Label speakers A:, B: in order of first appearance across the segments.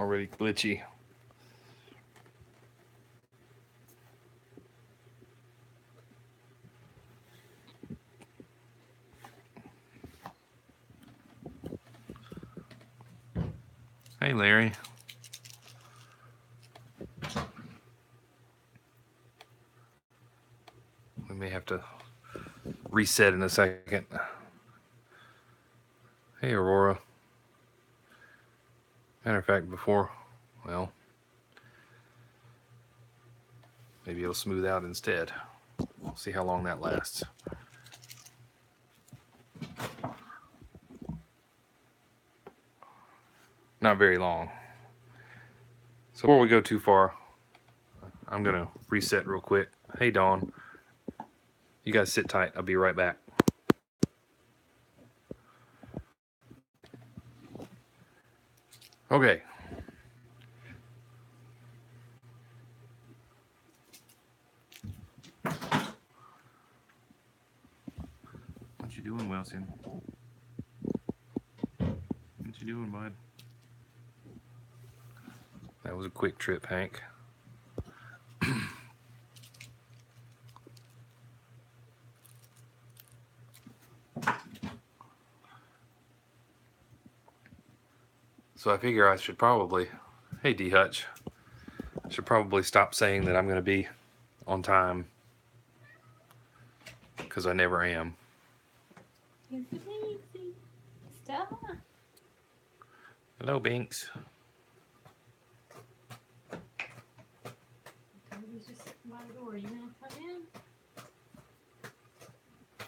A: already glitchy. Hey, Larry. We may have to reset in a second. Hey, Aurora. Matter of fact, well, maybe it'll smooth out instead. We'll see how long that lasts. Not very long. So before we go too far, I'm going to reset real quick. Hey, Dawn. You guys sit tight. I'll be right back. Okay. What you doing, Wilson? What you doing, bud? That was a quick trip, Hank. So I figure I should probably, hey D Hutch, I should probably stop saying that I'm going to be on time, because I never am.
B: Stella.
A: Hello, Binks.
B: Just by the door. You gonna come in?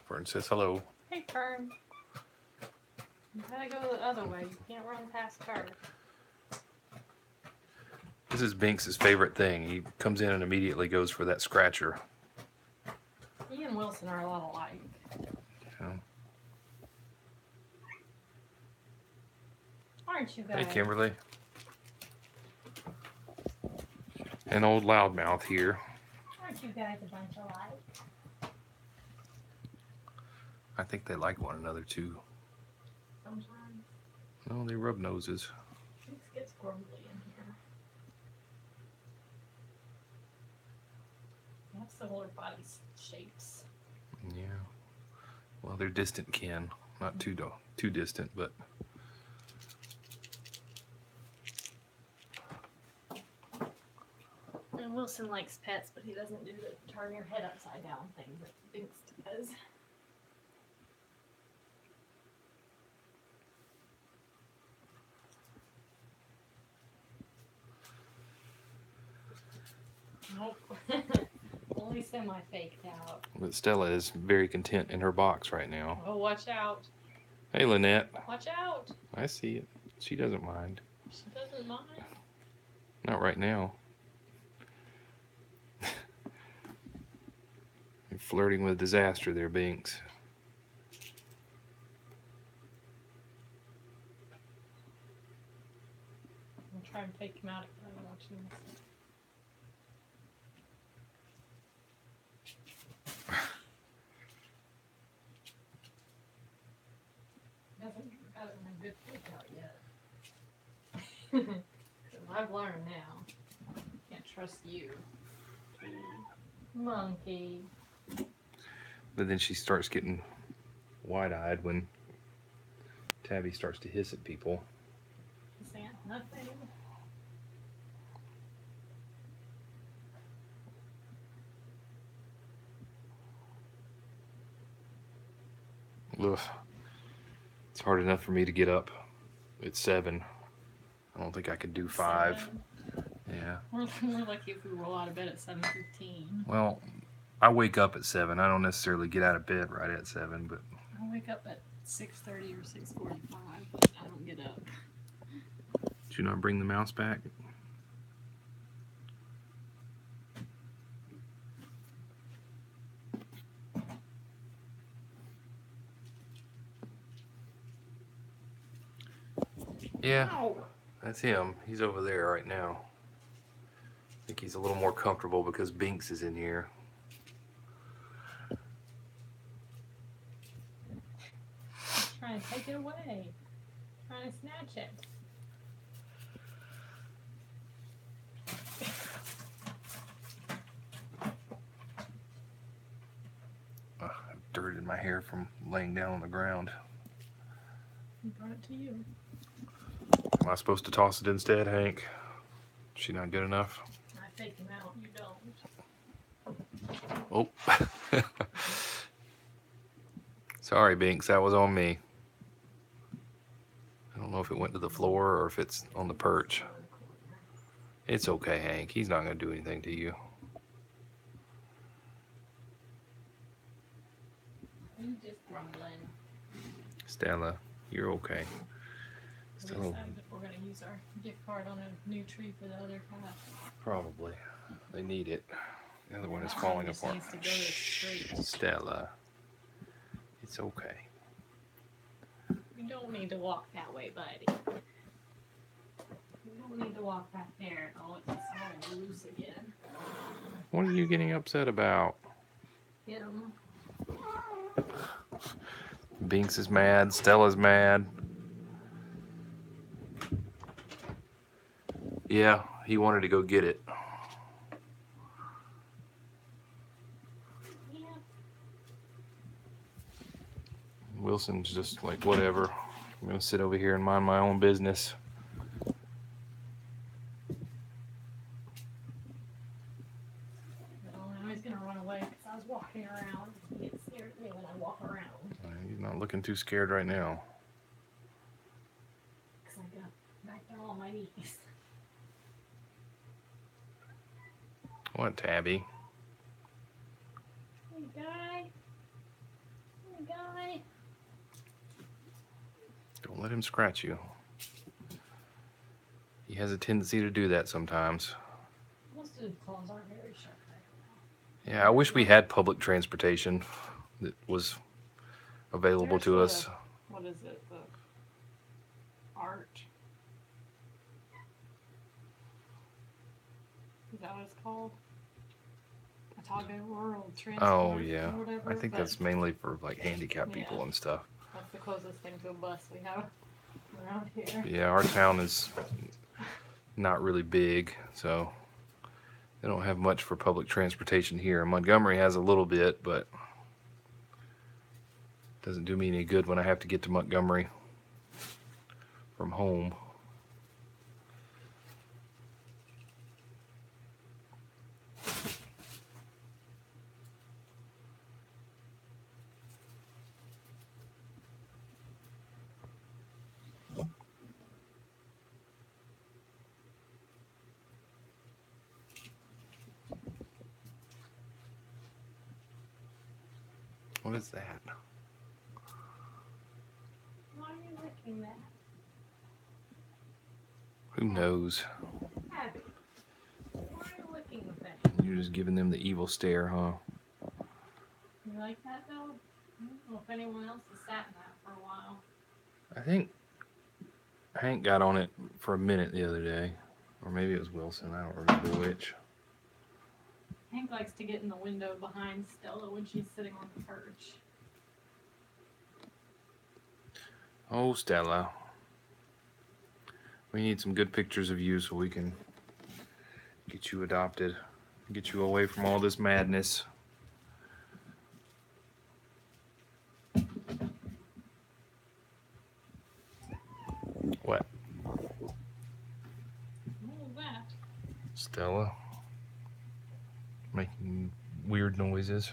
A: Fern says hello.
B: Hey, Fern. You gotta go the other way. You can't run past her.
A: This is Binks' favorite thing. He comes in and immediately goes for that scratcher.
B: He and Wilson are a lot alike.
A: Yeah.
B: Aren't you guys?
A: Hey, Kimberly. An old loudmouth here.
B: Aren't you guys a bunch alike?
A: I think they like one another too.
B: Sometimes.
A: No, they rub noses.
B: Things get grumbly in here. They have similar body shapes.
A: Yeah. Well, they're distant kin. Not too distant, but.
B: And Wilson likes pets, but he doesn't do the turn your head upside down thing that Binks does. Nope. Only semi-faked out.
A: But Stella is very content in her box right now.
B: Oh, watch out.
A: Hey, Lynette.
B: Watch out.
A: I see it. She doesn't mind.
B: She doesn't mind.
A: Not right now. You're flirting with disaster there, Binks.
B: I'm trying to fake him out if I'm watching this. Hasn't gotten a good fake out yet. Because I've learned now. Can't trust you. Monkey.
A: But then she starts getting wide-eyed when Tabby starts to hiss at people.
B: Saying nothing.
A: Ugh. It's hard enough for me to get up at 7. I don't think I could do 5.
B: 7.
A: Yeah.
B: We're lucky if we roll out of bed at 7:15.
A: Well, I wake up at 7. I don't necessarily get out of bed right at 7, but
B: I wake up at 6:30 or 6:45, but I don't get up.
A: did you not bring the mouse back? Yeah,
B: Ow.
A: that's him. He's over there right now. I think he's a little more comfortable because Binks is in here.
B: Trying to take it away. Trying to snatch it.
A: hair from laying down on the ground.
B: He brought it to you.
A: Am I supposed to toss it instead, Hank? Is she not good enough?
B: I fake him out. You don't.
A: Oh. Sorry, Binks. That was on me. I don't know if it went to the floor or if it's on the perch. It's okay, Hank. He's not going to do anything to you.
B: You just grumbling.
A: Stella, you're okay.
B: We decided if we're going to use our gift card on a new tree for the other cat.
A: Probably. They need it. The other one is falling
B: Just
A: apart.
B: needs to go to the street.
A: Stella. It's okay.
B: You don't need to walk that way, buddy. You don't need to walk back there. Oh, it's all loose again.
A: What are you getting upset about?
B: Him.
A: Binks is mad. Stella's mad. Yeah, he wanted to go get it.
B: Yeah.
A: Wilson's just like, whatever. I'm going to sit over here and mind my own business.
B: No, now he's going to run away because I was walking around. He gets scared of me when I walk around.
A: He's not looking too scared right now.
B: Because I got back down on my knees.
A: What, Tabby?
B: Hey, guy. Hey, guy.
A: Don't let him scratch you. He has a tendency to do that sometimes.
B: Most of his claws aren't very sharp.
A: Yeah, I wish we had public transportation that was available to us.
B: What is it? The art. Is that what it's called? Otago Rural Transport.
A: Oh, yeah.
B: Or whatever,
A: I think
B: but
A: that's mainly for like handicapped people and stuff.
B: That's the closest thing to a bus we have around here.
A: Yeah, our town is not really big, so they don't have much for public transportation here. Montgomery has a little bit, but doesn't do me any good when I have to get to Montgomery from home. What is that?
B: Why are you licking that?
A: Who knows?
B: Abby, why are you licking the thing?
A: You're just giving them the evil stare, huh?
B: You like that though? I don't know if anyone else has sat in that for a while.
A: I think Hank got on it for a minute the other day. Or maybe it was Wilson. I don't remember which.
B: Hank likes to get in the window behind Stella when she's sitting on the perch.
A: Oh, Stella. We need some good pictures of you so we can get you adopted. Get you away from all this madness. What?
B: What was that?
A: Stella. Making weird noises.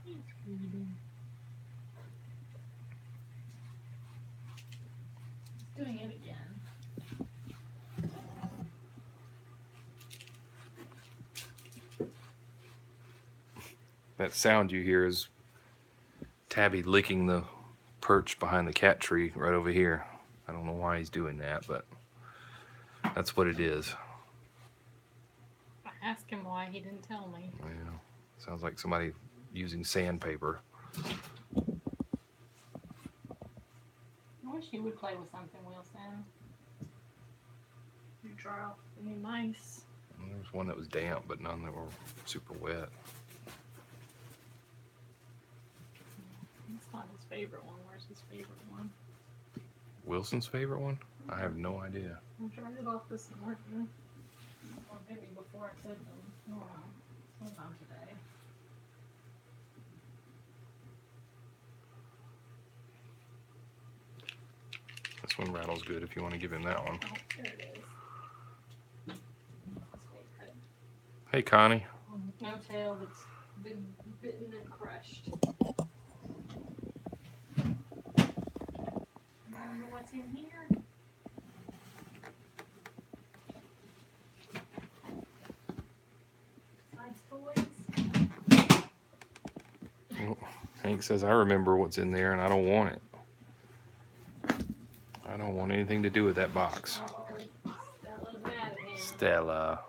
B: He's breathing. He's doing it again.
A: That sound you hear is Tabby licking the perch behind the cat tree right over here. I don't know why he's doing that, but that's what it is.
B: I asked him why, he didn't tell me.
A: Yeah, sounds like somebody using sandpaper.
B: I wish you would play with something, Wilson. You dry off the new mice.
A: There was one that was damp, but none that were super wet.
B: It's not his favorite one. Where's his favorite one?
A: Wilson's favorite one? I have no idea.
B: I tried it off this morning. Or maybe before I said them. No, sometime today.
A: This one rattles good if you want to give him that one.
B: Oh, there it is.
A: Hey, Connie.
B: No tail that's been bitten and crushed. Remember what's in here? Besides toys?
A: Well, Hank says, I remember what's in there and I don't want it. I don't want anything to do with that box.
B: Stella's mad at him.
A: Stella.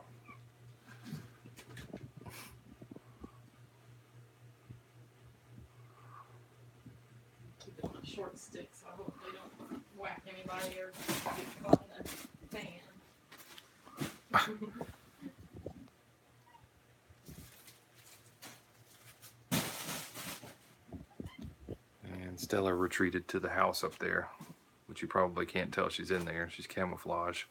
B: Keep it on a short stick so I hope they don't whack anybody or get caught in the fan.
A: And Stella retreated to the house up there, which you probably can't tell she's in there. She's camouflage.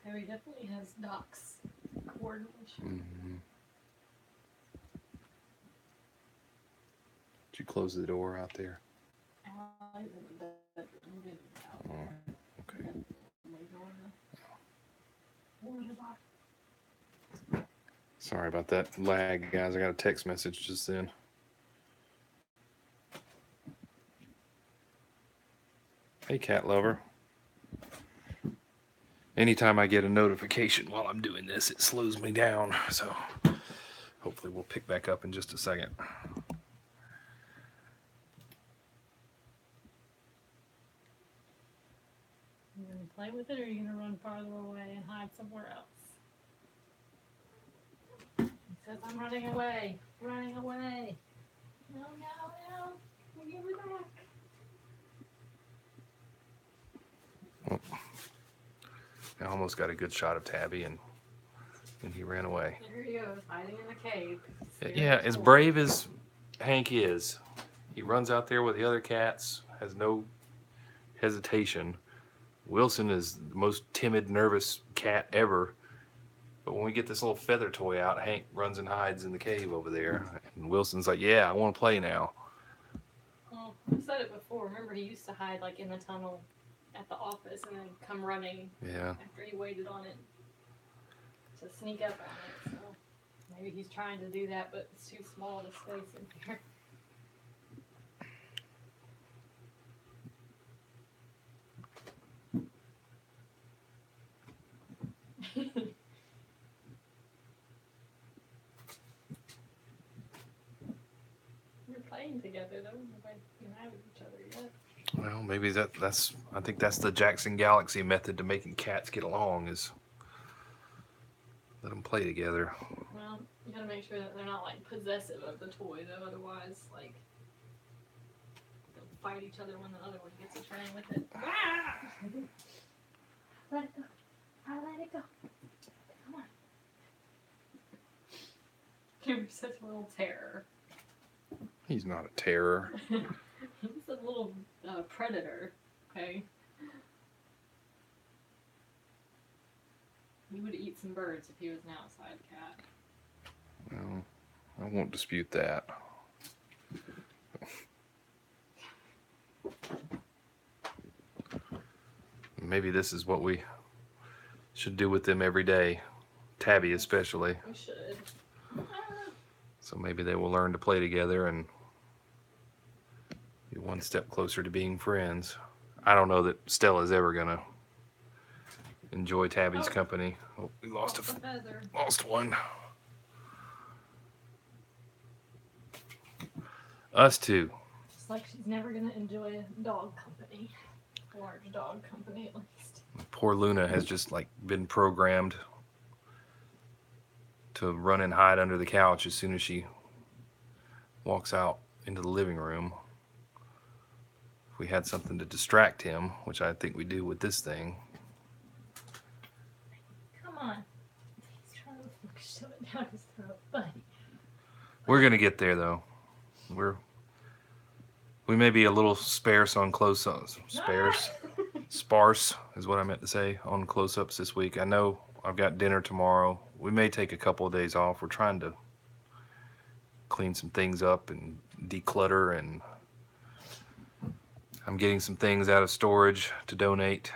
B: Harry definitely has Doc's coordination.
A: Mm-hmm. Did you close the door out there?
B: I was in the bedroom, getting out.
A: Oh, okay. Sorry about that lag, guys. I got a text message just then. Hey, cat lover. Anytime I get a notification while I'm doing this, it slows me down. So hopefully we'll pick back up in just a second.
B: You gonna play with it, or are you gonna run farther away and hide somewhere else? He says, I'm running away. Running away. No, no, no. Give me back.
A: I almost got a good shot of Tabby, and he ran away.
B: There he goes, hiding in the cave.
A: Yeah, as brave as Hank is, he runs out there with the other cats, has no hesitation. Wilson is the most timid, nervous cat ever. But when we get this little feather toy out, Hank runs and hides in the cave over there. And Wilson's like, yeah, I want to play now.
B: Well, I've said it before. Remember, he used to hide like in the tunnel at the office and then come running after he waited on it to sneak up on it. So maybe he's trying to do that, but it's too small the space in here. We're playing together though. Nobody can have each other yet.
A: Well, maybe that's I think that's the Jackson Galaxy method to making cats get along, is let them play together.
B: Well, you gotta make sure that they're not like possessive of the toy though, otherwise like they'll fight each other when the other one gets a turn with it. Let it go. I'll let it go. Come on. You're such a little terror.
A: He's not a terror.
B: He's a little predator, okay? He would eat some birds if he was an outside cat.
A: Well, I won't dispute that. Maybe this is what we should do with them every day. Tabby especially.
B: We should.
A: So maybe they will learn to play together and be one step closer to being friends. I don't know that Stella's ever gonna enjoy Tabby's company. Oh, we lost a
B: feather.
A: Lost one. Us too.
B: It's like she's never gonna enjoy a dog company. A large dog company at least.
A: Poor Luna has just like been programmed to run and hide under the couch as soon as she walks out into the living room. If we had something to distract him, which I think we do with this thing.
B: Come on. He's trying to shove it down his throat, buddy.
A: We're gonna get there though. We may be a little sparse on close-ups. Sparse is what I meant to say on close-ups this week. I know I've got dinner tomorrow. We may take a couple of days off. We're trying to clean some things up and declutter, and I'm getting some things out of storage to donate.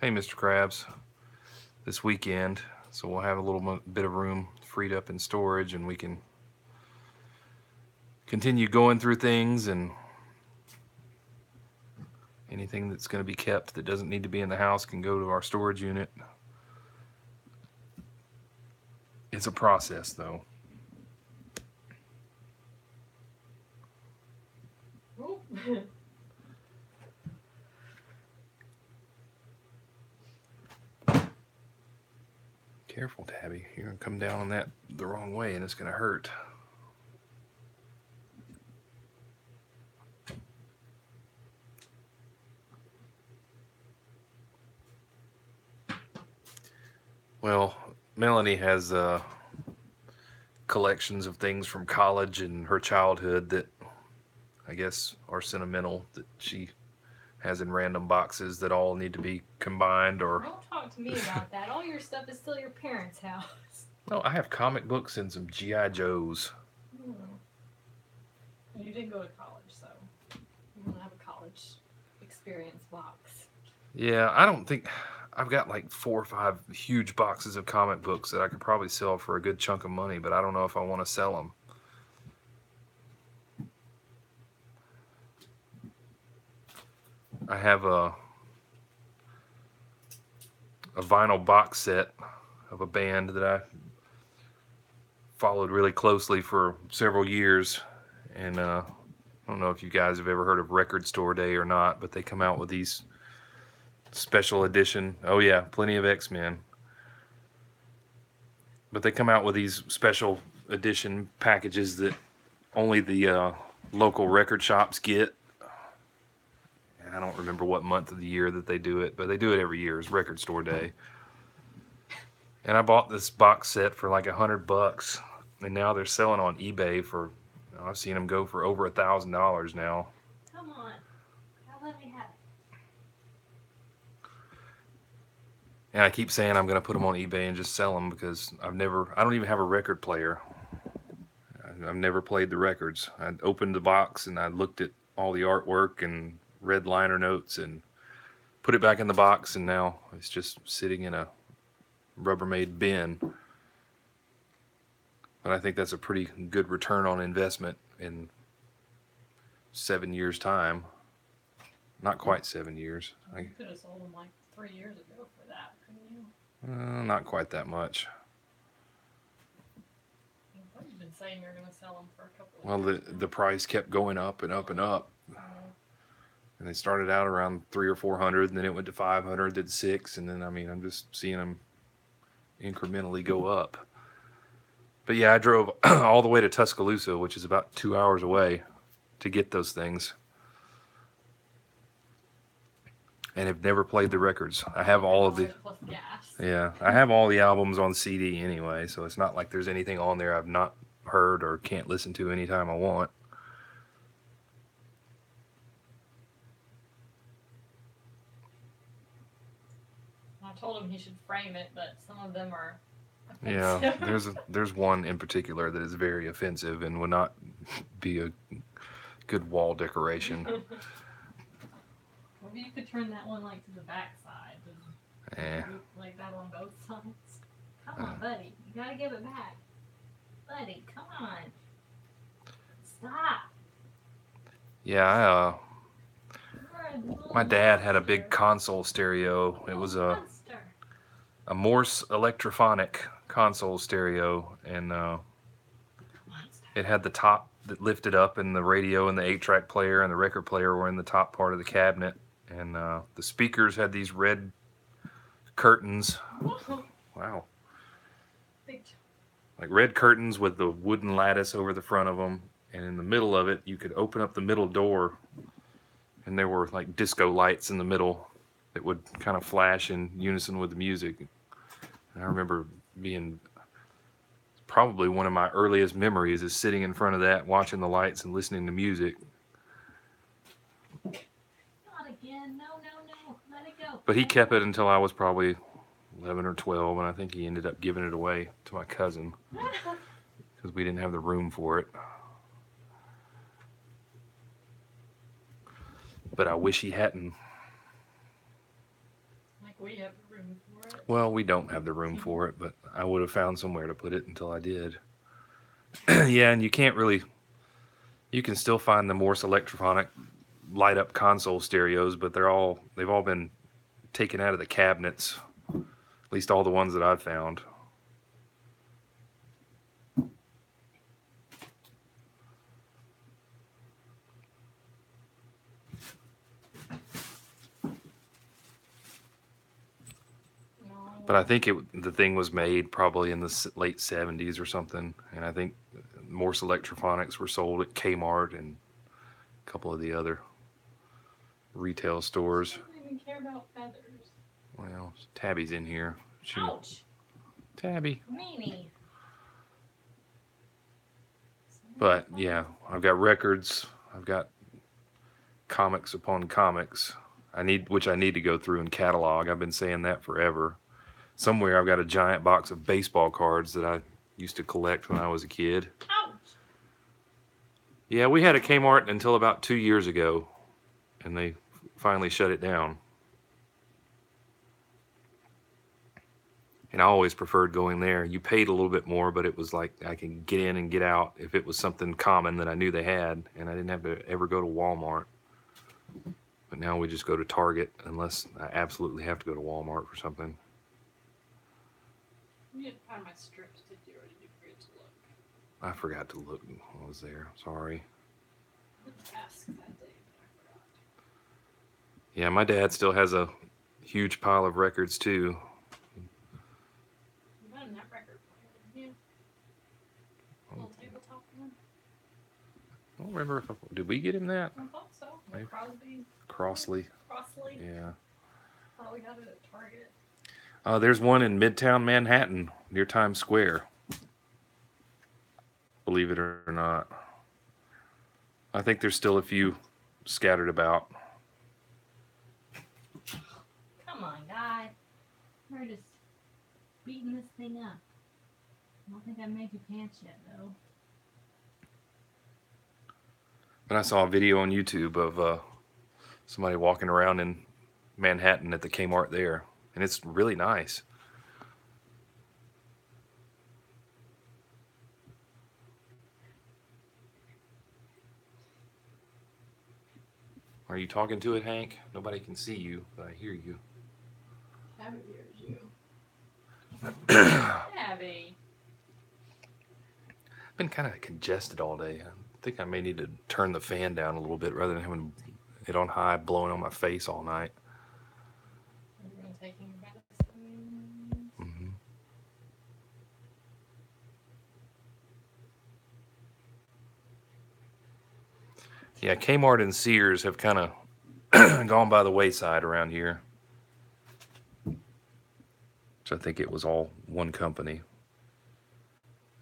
A: Hey, Mr. Krabs, this weekend. So we'll have a little bit of room freed up in storage, and we can continue going through things, and anything that's going to be kept that doesn't need to be in the house can go to our storage unit. It's a process, though. Careful, Tabby. You're going to come down on that the wrong way, and it's going to hurt. Well, Melanie has collections of things from college and her childhood that I guess are sentimental, that she has in random boxes that all need to be combined. Or
B: don't talk to me about that. All your stuff is still your parents' house.
A: No, I have comic books and some G.I. Joes.
B: You did go to college, so you don't have a college experience box.
A: Yeah, I don't think... I've got like 4 or 5 huge boxes of comic books that I could probably sell for a good chunk of money, but I don't know if I want to sell them. I have a vinyl box set of a band that I followed really closely for several years, and I don't know if you guys have ever heard of Record Store Day or not, but they come out with these special edition. Oh yeah, plenty of X-Men. But they come out with these special edition packages that only the local record shops get. I don't remember what month of the year that they do it, but they do it every year. It's Record Store Day. And I bought this box set for like $100, and now they're selling on eBay for, I've seen them go for over $1,000 now.
B: Come on, let me have it.
A: And I keep saying I'm going to put them on eBay and just sell them because I don't even have a record player. I've never played the records. I opened the box and I looked at all the artwork and read liner notes and put it back in the box, and now it's just sitting in a Rubbermaid bin. But I think that's a pretty good return on investment in 7 years' time. Not quite 7 years.
B: You could have sold them like 3 years ago for that, couldn't you?
A: Not quite that much.
B: You've been saying you're going to sell them for a couple of
A: years. Well, the price kept going up and up and up. And they started out around 300 or 400, and then it went to 500, then 6, and then, I mean, I'm just seeing them incrementally go up. But yeah, I drove all the way to Tuscaloosa, which is about 2 hours away, to get those things. And have never played the records. I have all of the... Yeah, I have all the albums on CD anyway, so it's not like there's anything on there I've not heard or can't listen to anytime I want.
B: I told him he should frame it, but some of them are
A: offensive. Yeah, there's one in particular that is very offensive and would not be a good wall decoration.
B: Maybe you could turn that one like to the back side. Like that on both sides. Come on, buddy. You gotta give it back. Buddy, come on. Stop.
A: Yeah, my dad had a big console stereo. It was a Morse electrophonic console stereo, and it had the top that lifted up, and the radio and the 8-track player and the record player were in the top part of the cabinet, and the speakers had these red curtains. Wow. Like red curtains with the wooden lattice over the front of them, and in the middle of it you could open up the middle door, and there were like disco lights in the middle that would kind of flash in unison with the music. And I remember being, probably one of my earliest memories is sitting in front of that, watching the lights and listening to music.
B: Not again. No. Let it go.
A: But he kept it until I was probably 11 or 12, and I think he ended up giving it away to my cousin because we didn't have the room for it. But I wish he hadn't.
B: Like we have the room for it.
A: Well, we don't have the room for it, but I would have found somewhere to put it until I did. Yeah, and you can't really... You can still find the Morse electrophonic light-up console stereos, but they've all been taken out of the cabinets. At least all the ones that I've found. But I think the thing was made probably in the late 70s or something. And I think Morse Electrophonics were sold at Kmart and a couple of the other retail stores.
B: I don't even care about feathers.
A: Well, Tabby's in here.
B: Ouch!
A: Tabby.
B: Meanie.
A: But yeah, I've got records. I've got comics upon comics. Which I need to go through and catalog. I've been saying that forever. Somewhere I've got a giant box of baseball cards that I used to collect when I was a kid.
B: Ouch!
A: Yeah, we had a Kmart until about 2 years ago, and they finally shut it down. And I always preferred going there. You paid a little bit more, but it was like I can get in and get out if it was something common that I knew they had, and I didn't have to ever go to Walmart. But now we just go to Target unless I absolutely have to go to Walmart for something.
B: You didn't find my strips, did you? Or did you forget to look?
A: I forgot to look when I was there. Sorry.
B: I didn't ask that day, but I forgot.
A: Yeah, my dad still has a huge pile of records too.
B: You got a net record player, didn't you? Little tabletop one?
A: I don't remember did we get him that?
B: I thought so.
A: Maybe.
B: Crossley.
A: Yeah.
B: Probably got it at Target.
A: There's one in Midtown Manhattan near Times Square. Believe it or not. I think there's still a few scattered about.
B: Come on, guy. We're just beating this thing up. I don't think I made you pants yet, though.
A: And I saw a video on YouTube of somebody walking around in Manhattan at the Kmart there. And it's really nice. Are you talking to it, Hank? Nobody can see you, but I hear you.
B: Tabby hears you. Tabby.
A: I've been kind of congested all day. I think I may need to turn the fan down a little bit rather than having it on high blowing on my face all night.
B: You're going to take your medicine?
A: Mm-hmm. Yeah, Kmart and Sears have kind of gone by the wayside around here. So I think it was all one company.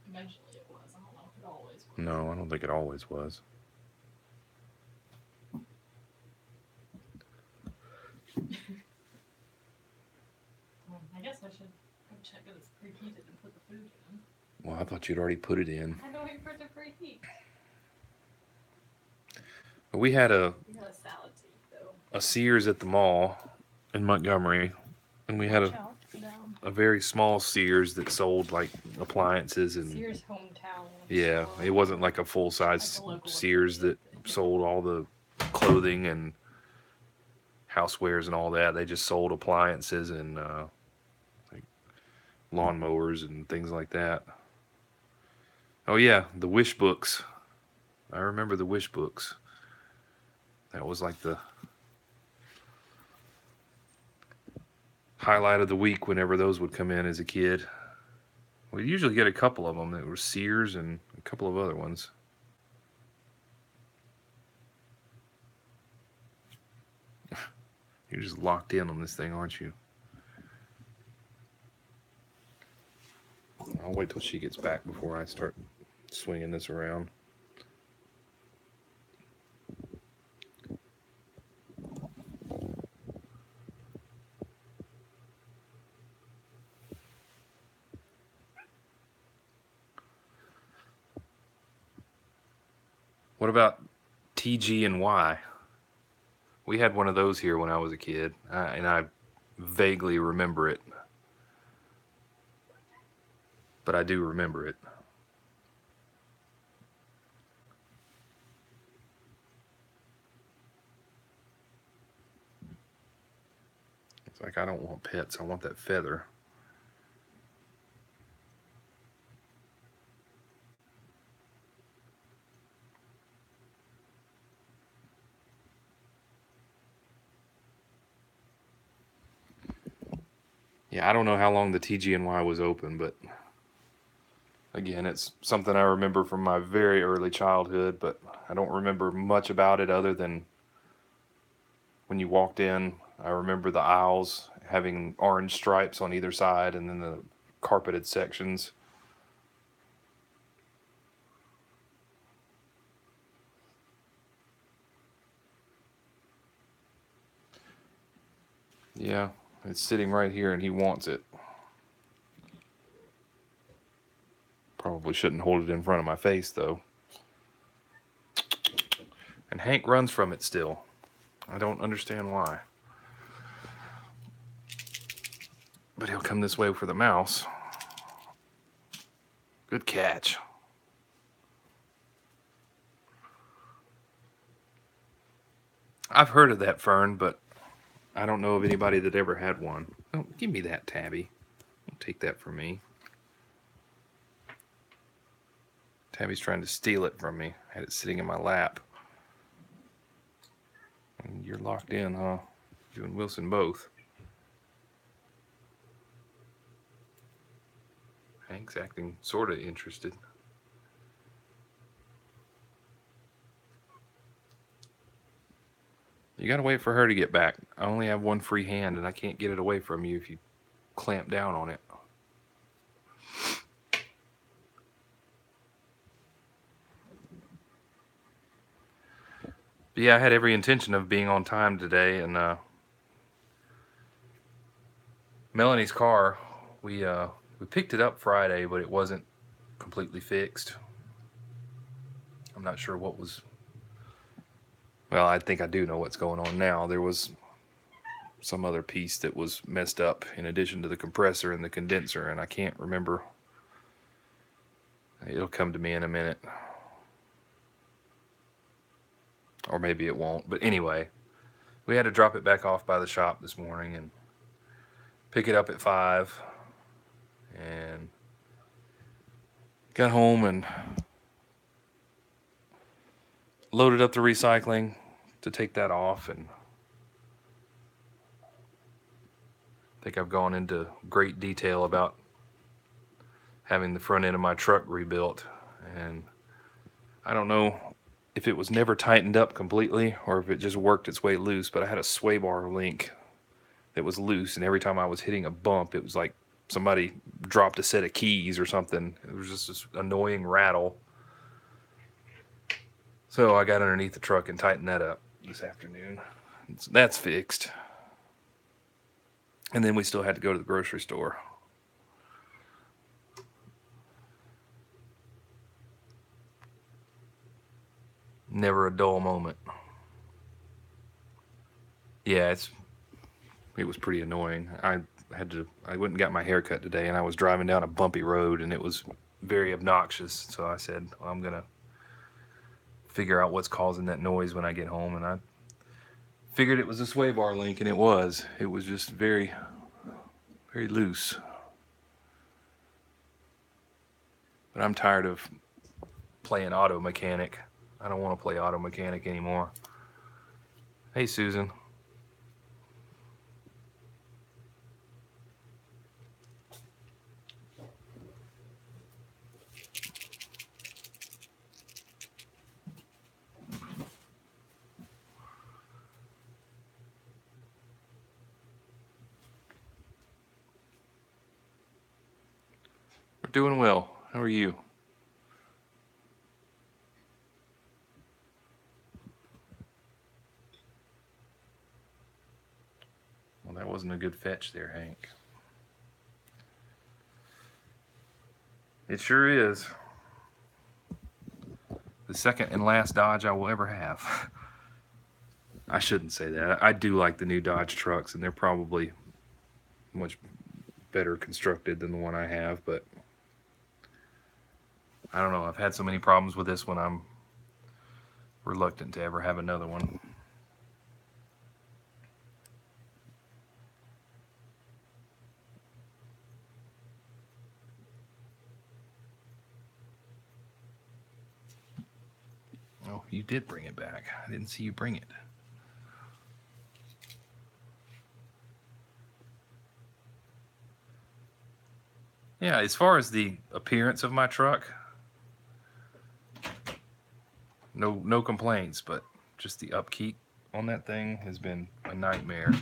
B: Eventually it was. I don't know if it always was.
A: No, I don't think it always was.
B: I guess I should go check if it's preheated and put the food in.
A: Well, I thought you'd already put it in.
B: I don't wait for it to preheat.
A: We had a
B: salad tea, though.
A: A Sears at the mall in Montgomery, and we had a very small Sears that sold like appliances and
B: Sears hometown.
A: Yeah, it wasn't like a full size Sears that sold all the clothing and housewares and all that. They just sold appliances and like lawnmowers and things like that. Oh yeah, the wish books. I remember the wish books. That was like the highlight of the week whenever those would come in as a kid. We'd usually get a couple of them that were Sears and a couple of other ones. You're just locked in on this thing, aren't you? I'll wait till she gets back before I start swinging this around. What about TG and Y? We had one of those here when I was a kid, and I vaguely remember it. But I do remember it. It's like, I don't want pets, I want that feather. Yeah, I don't know how long the TG&Y was open, but again, it's something I remember from my very early childhood, but I don't remember much about it other than when you walked in. I remember the aisles having orange stripes on either side and then the carpeted sections. Yeah, it's sitting right here and he wants it. Probably shouldn't hold it in front of my face though. And Hank runs from it still. I don't understand why. But he'll come this way for the mouse. Good catch. I've heard of that fern, but I don't know of anybody that ever had one. Oh, give me that, Tabby. Don't take that from me. Tabby's trying to steal it from me. I had it sitting in my lap. And you're locked in, huh? You and Wilson both. Hank's acting sort of interested. You gotta wait for her to get back. I only have one free hand and I can't get it away from you if you clamp down on it. But yeah, I had every intention of being on time today, and Melanie's car, we picked it up Friday, but it wasn't completely fixed. I'm not sure what was... Well, I think I do know what's going on now. There was some other piece that was messed up in addition to the compressor and the condenser, and I can't remember. It'll come to me in a minute. Or maybe it won't. But anyway, we had to drop it back off by the shop this morning and pick it up at 5. And got home and loaded up the recycling to take that off, and I think I've gone into great detail about having the front end of my truck rebuilt, and I don't know if it was never tightened up completely or if it just worked its way loose, but I had a sway bar link that was loose, and every time I was hitting a bump, it was like somebody dropped a set of keys or something. It was just this annoying rattle. So I got underneath the truck and tightened that up this afternoon. That's fixed. And then we still had to go to the grocery store. Never a dull moment. Yeah, it was pretty annoying. I went and got my hair cut today, and I was driving down a bumpy road, and it was very obnoxious. So I said, well, I'm gonna figure out what's causing that noise when I get home, and I figured it was a sway bar link, and it was. It was just very, very loose. But I'm tired of playing auto mechanic. I don't want to play auto mechanic anymore. Hey, Susan. We're doing well. How are you? Well, that wasn't a good fetch there, Hank. It sure is. The second and last Dodge I will ever have. I shouldn't say that. I do like the new Dodge trucks, and they're probably much better constructed than the one I have, but I don't know. I've had so many problems with this one, I'm reluctant to ever have another one. Oh, you did bring it back. I didn't see you bring it. Yeah, as far as the appearance of my truck, no complaints, but just the upkeep on that thing has been a nightmare.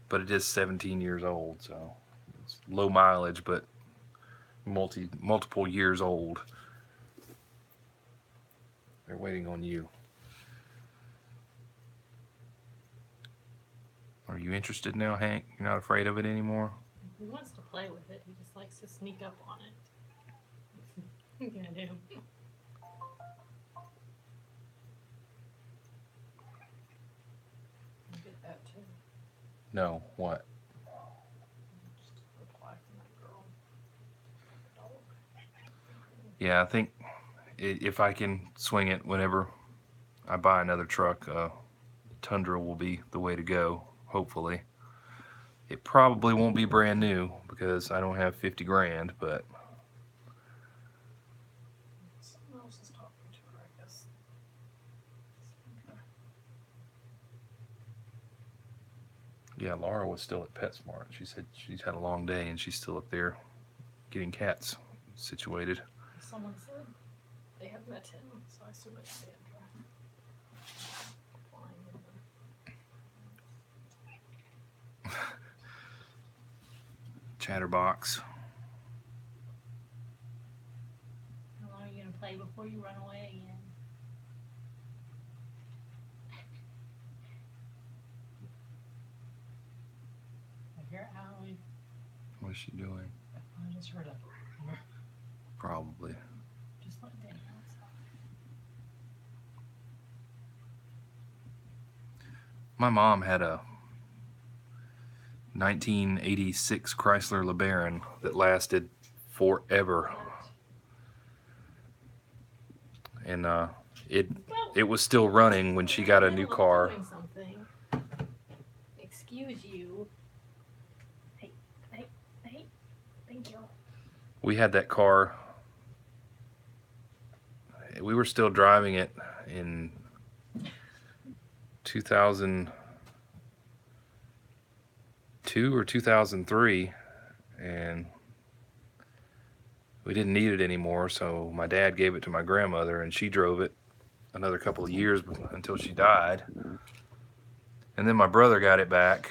A: But it is 17 years old, so it's low mileage, but multiple years old. They're waiting on you. Are you interested now, Hank? You're not afraid of it anymore?
B: He wants to play with it. He just likes to sneak up on it. What are you gonna do? You get that too.
A: No, what?
B: Just reply from that girl.
A: Yeah, I think if I can swing it whenever I buy another truck, Tundra will be the way to go, hopefully. It probably won't be brand new because I don't have 50 grand, but
B: someone else is talking to her, I guess.
A: yeah, Laura was still at PetSmart. She said she's had a long day and she's still up there getting cats situated.
B: Someone said they have met him, so I assume it's Sandra.
A: Chatterbox.
B: How long are you gonna play before you run away again? I hear it howling.
A: What's she doing?
B: I just heard it.
A: Probably.
B: Just let Danny outside.
A: My mom had a 1986 Chrysler LeBaron that lasted forever, and it was still running when she got a new car.
B: Doing something. Excuse you. Hey, thank you.
A: We had that car. We were still driving it in 2002 or 2003, and we didn't need it anymore, so my dad gave it to my grandmother, and she drove it another couple of years until she died. And then my brother got it back,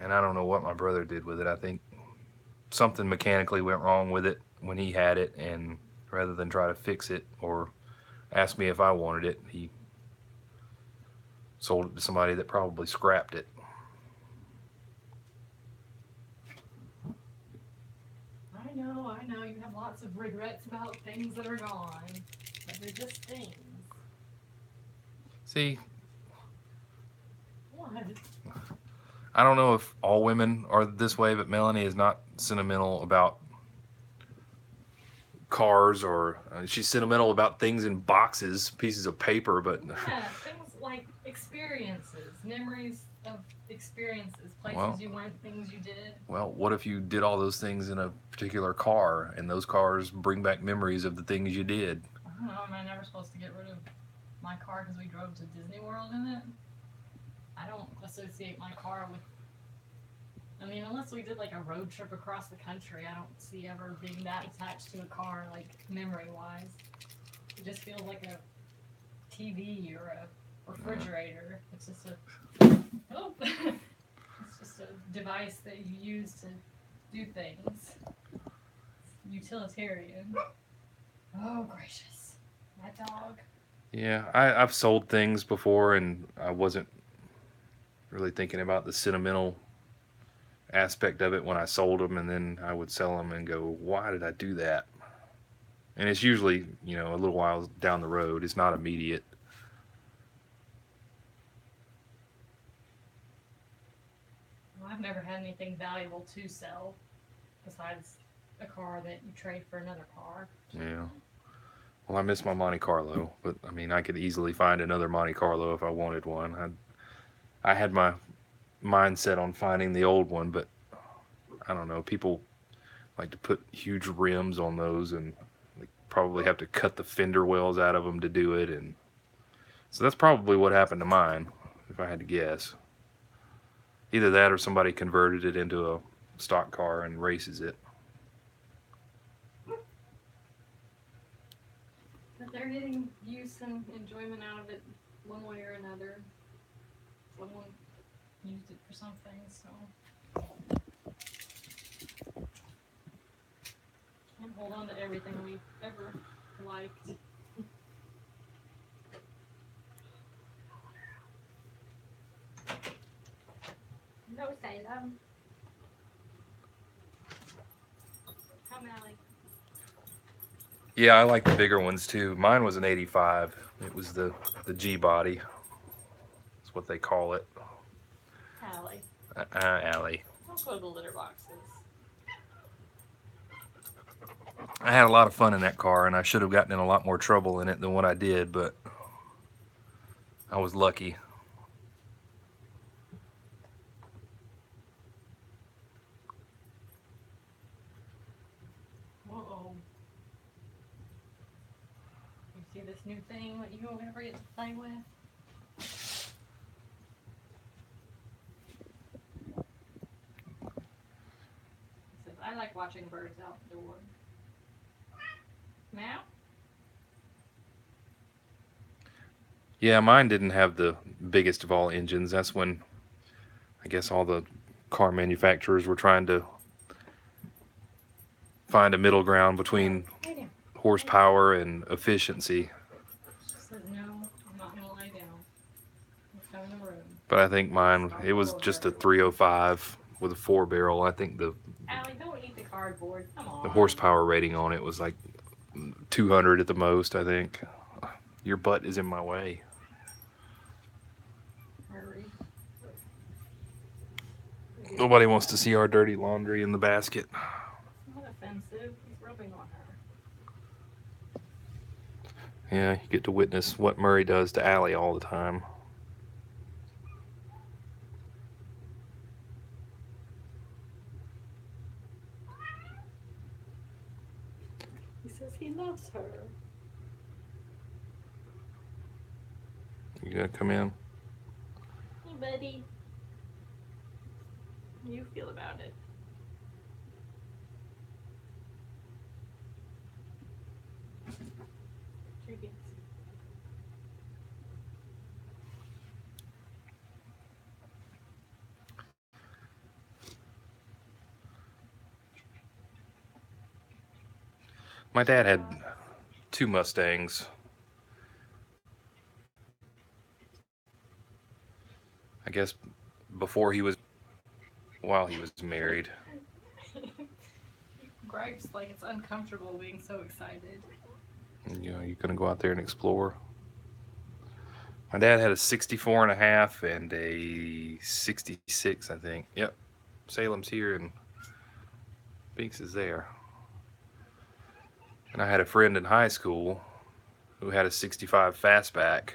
A: and I don't know what my brother did with it. I think something mechanically went wrong with it when he had it, and rather than try to fix it or ask me if I wanted it, he sold it to somebody that probably scrapped it.
B: I know, you have lots of regrets about things that are gone, but they're just things.
A: See,
B: What?
A: I don't know if all women are this way, but Melanie is not sentimental about cars, or she's sentimental about things in boxes, pieces of paper, but
B: yeah, things like experiences, memories of experiences, places you went, things you did.
A: Well, what if you did all those things in a particular car, and those cars bring back memories of the things you did?
B: I don't know, am I never supposed to get rid of my car because we drove to Disney World in it? I don't associate my car with, I mean, unless we did like a road trip across the country, I don't see ever being that attached to a car, like memory-wise. It just feels like a TV or a refrigerator. It's just it's just a device that you use to do things. It's utilitarian. Oh, gracious. That dog.
A: Yeah, I've sold things before, and I wasn't really thinking about the sentimental aspect of it when I sold them, and then I would sell them and go, why did I do that? And it's usually, you know, a little while down the road. It's not immediate.
B: Well, I've never had anything valuable to sell besides a car that you trade for another car.
A: Yeah. Well, I miss my Monte Carlo, but I mean, I could easily find another Monte Carlo if I wanted one. I had my mindset on finding the old one, but I don't know. People like to put huge rims on those, and they probably have to cut the fender wells out of them to do it, and so that's probably what happened to mine, if I had to guess. Either that or somebody converted it into a stock car and races it.
B: But they're getting use and enjoyment out of it one way or another. Someone used it for something, so can't hold on to everything we've ever liked. No, Salem. Come, Allie.
A: Yeah, I like the bigger ones too. Mine was an 85. It was the G body. That's what they call it.
B: Allie.
A: Allie.
B: Don't go to the litter boxes.
A: I had a lot of fun in that car, and I should have gotten in a lot more trouble in it than what I did, but I was lucky.
B: Uh-oh. You see this new thing that you don't ever get to play with? It says, I like watching birds out the door. Now?
A: Yeah, mine didn't have the biggest of all engines. That's when I guess all the car manufacturers were trying to find a middle ground between horsepower and efficiency.
B: She says, no, I'm not going to lie down. Let's go in the room.
A: But I think mine, it was just a 305 with a 4-barrel. I think
B: Allie, don't eat the cardboard. Come on.
A: the horsepower rating on it was like 200 at the most, I think. Your butt is in my way.
B: Hurry.
A: Nobody wants to see our dirty laundry in the basket.
B: Not offensive. He's rubbing on her.
A: Yeah, you get to witness what Murray does to Allie all the time.
B: He says he loves her.
A: You gonna come in?
B: Hey, buddy. How you feel about it? Chickens.
A: My dad had 2 Mustangs. I guess while he was married.
B: Gripes like it's uncomfortable being so excited.
A: You know, you're gonna go out there and explore. My dad had a 64 and a half and a 66, I think. Yep. Salem's here and Binks is there. And I had a friend in high school who had a 65 fastback.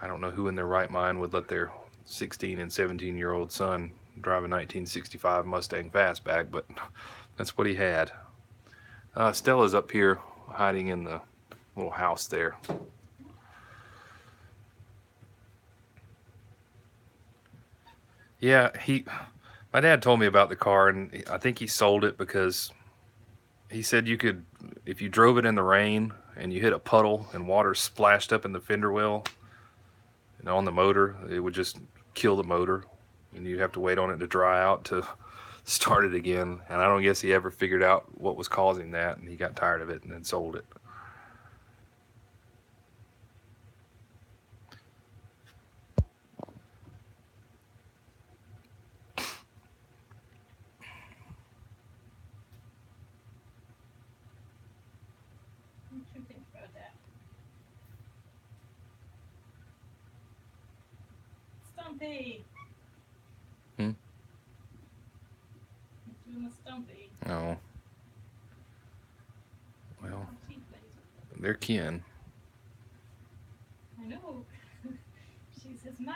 A: I don't know who in their right mind would let their 16 and 17-year-old son drive a 1965 Mustang fastback, but that's what he had. Stella's up here hiding in the little house there. Yeah, my dad told me about the car, and I think he sold it because he said you could, if you drove it in the rain and you hit a puddle and water splashed up in the fender well and on the motor, it would just kill the motor, and you'd have to wait on it to dry out to start it again. And I don't guess he ever figured out what was causing that, and he got tired of it and then sold it.
B: about that. Stumpy.
A: Hmm?
B: He's doing a Stumpy.
A: Oh. Well, they're kin.
B: I know. She's his ma.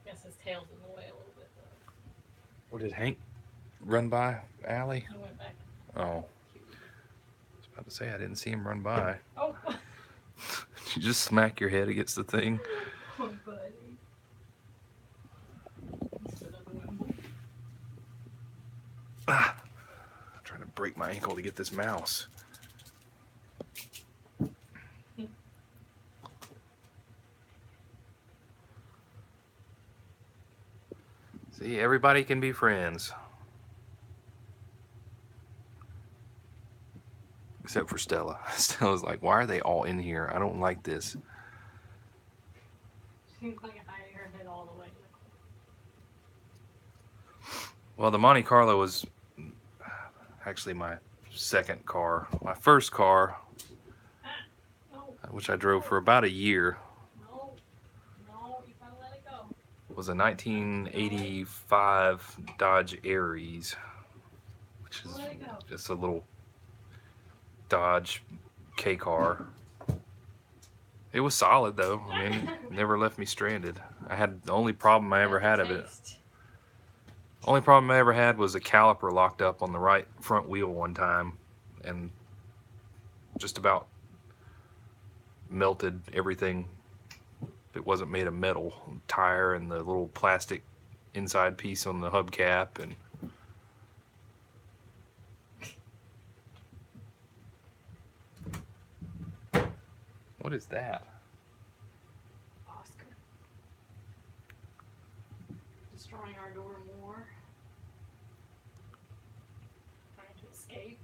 B: Guess his tail's in the way a little bit though.
A: What did Hank run by Allie?
B: He went back.
A: Oh. I was about to say I didn't see him run by.
B: Oh.
A: You just smack your head against the thing.
B: Oh, buddy.
A: Ah. I'm trying to break my ankle to get this mouse. See, everybody can be friends. Except for Stella. Stella's like, why are they all in here? I don't like this.
B: She's like hiding her head all the way.
A: Well, the Monte Carlo was actually my second car. My first car, which I drove for about a year,
B: You gotta let it go.
A: was a 1985 Dodge Aries, which is just a little Dodge K car. It was solid though. I mean, it never left me stranded. The only problem I ever had of it. Only problem I ever had was a caliper locked up on the right front wheel one time and just about melted everything that wasn't made of metal. The tire and the little plastic inside piece on the hubcap and what is that?
B: Oscar. Destroying our door more. Trying to escape.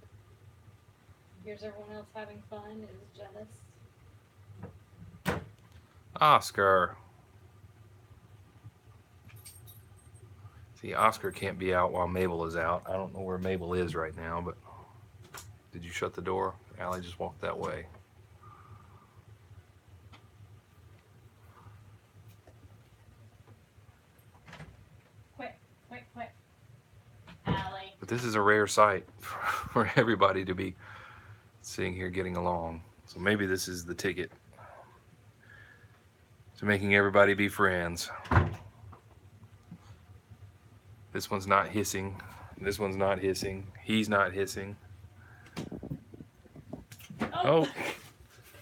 B: Here's everyone else having fun. Is jealous.
A: Oscar. See, Oscar can't be out while Mabel is out. I don't know where Mabel is right now, but did you shut the door? Allie just walked that way.
B: Quick. Allie.
A: But this is a rare sight for everybody to be sitting here getting along. So maybe this is the ticket to making everybody be friends. This one's not hissing. This one's not hissing. He's not hissing. Oh.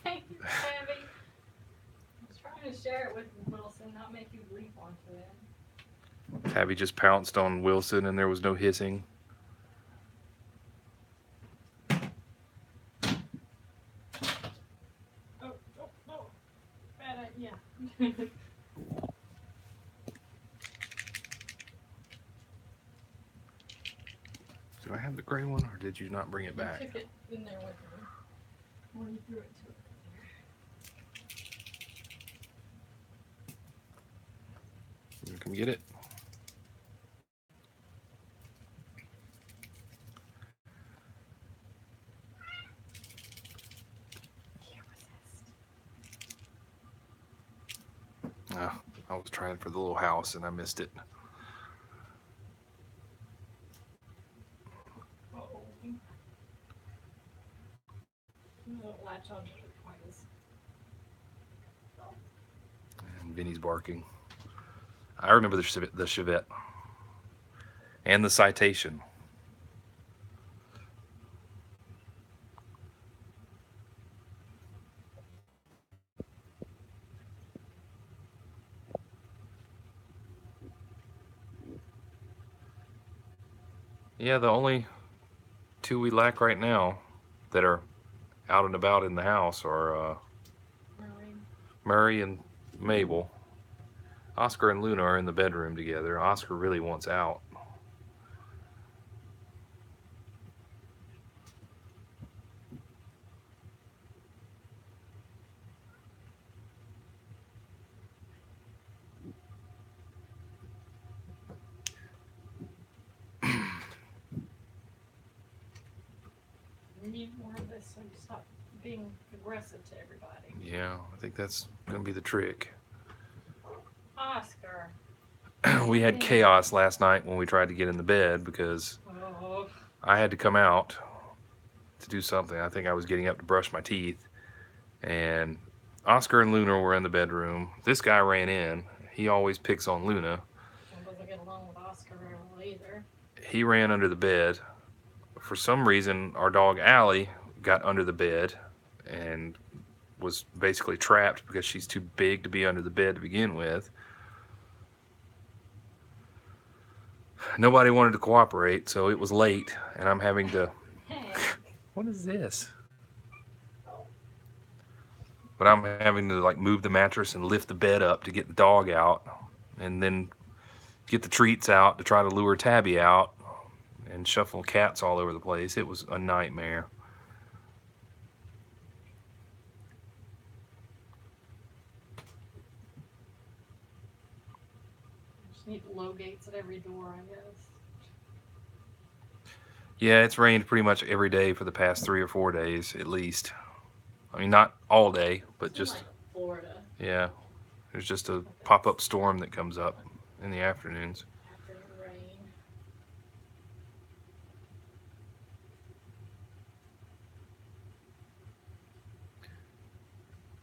B: Thank you, Tabby. I was trying to share it with Wilson, not make you leap onto it.
A: Tabby just pounced on Wilson and there was no hissing.
B: Oh. Bad idea.
A: Do I have the gray one or did you not bring it back?
B: I took it in there with me. When you threw it to it.
A: You come get it. I was trying for the little house and I missed it.
B: Uh-oh. You don't latch on to it twice.
A: And Vinny's barking. I remember the Chevette and the Citation. Yeah, the only two we lack right now that are out and about in the house are Murray and Mabel. Oscar and Luna are in the bedroom together. Oscar really wants out.
B: eat more of this so you stop being aggressive to everybody.
A: Yeah, I think that's going to be the trick.
B: Oscar.
A: We had chaos last night when we tried to get in the bed because I had to come out to do something. I think I was getting up to brush my teeth, and Oscar and Luna were in the bedroom. This guy ran in. He always picks on Luna.
B: I doesn't get along with Oscar very well either.
A: He ran under the bed. For some reason, our dog Allie got under the bed and was basically trapped because she's too big to be under the bed to begin with. Nobody wanted to cooperate, so it was late, and I'm having to...
B: Hey.
A: What is this? But I'm having to like move the mattress and lift the bed up to get the dog out, and then get the treats out to try to lure Tabby out, and shuffle cats all over the place. It was a nightmare.
B: Just need low gates at every door, I guess.
A: Yeah, it's rained pretty much every day for the past 3 or 4 days at least. I mean, not all day, but just
B: like Florida.
A: Yeah, there's just a pop-up storm that comes up in the afternoons.
B: Afternoon rain.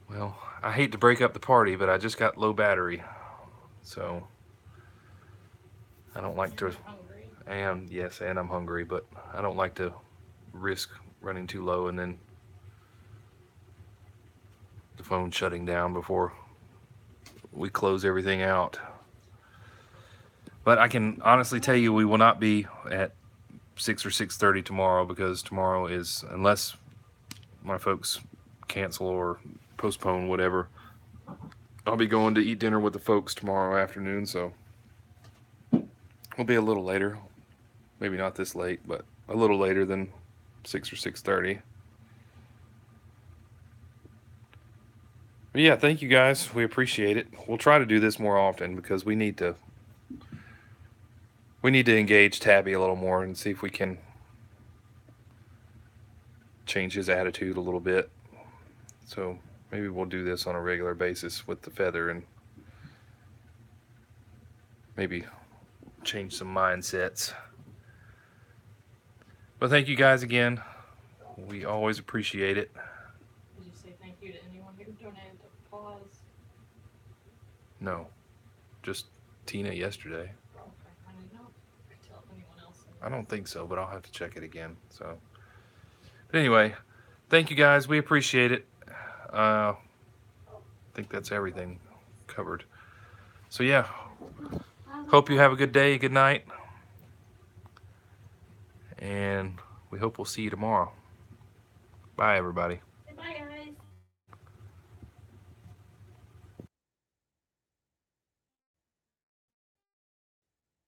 A: Well, I hate to break up the party, but I just got low battery, so I don't like to. And yes, and I'm hungry, but I don't like to risk running too low and then the phone shutting down before we close everything out. But I can honestly tell you we will not be at 6 or 6:30 tomorrow, because tomorrow is, unless my folks cancel or postpone whatever, I'll be going to eat dinner with the folks tomorrow afternoon, so we'll be a little later. Maybe not this late, but a little later than 6 or 6:30. But yeah, thank you guys. We appreciate it. We'll try to do this more often because we need to engage Tabby a little more and see if we can change his attitude a little bit. So maybe we'll do this on a regular basis with the feather and maybe change some mindsets. But thank you guys again. We always appreciate it.
B: Did you say thank you to anyone who donated to Pause?
A: No, just Tina yesterday.
B: Okay, I didn't know. I could tell anyone else.
A: I don't think so, but I'll have to check it again. So, but anyway, thank you guys. We appreciate it. I think that's everything covered. So yeah, hope you have a good day, good night, and we hope we'll see you tomorrow. Bye, everybody.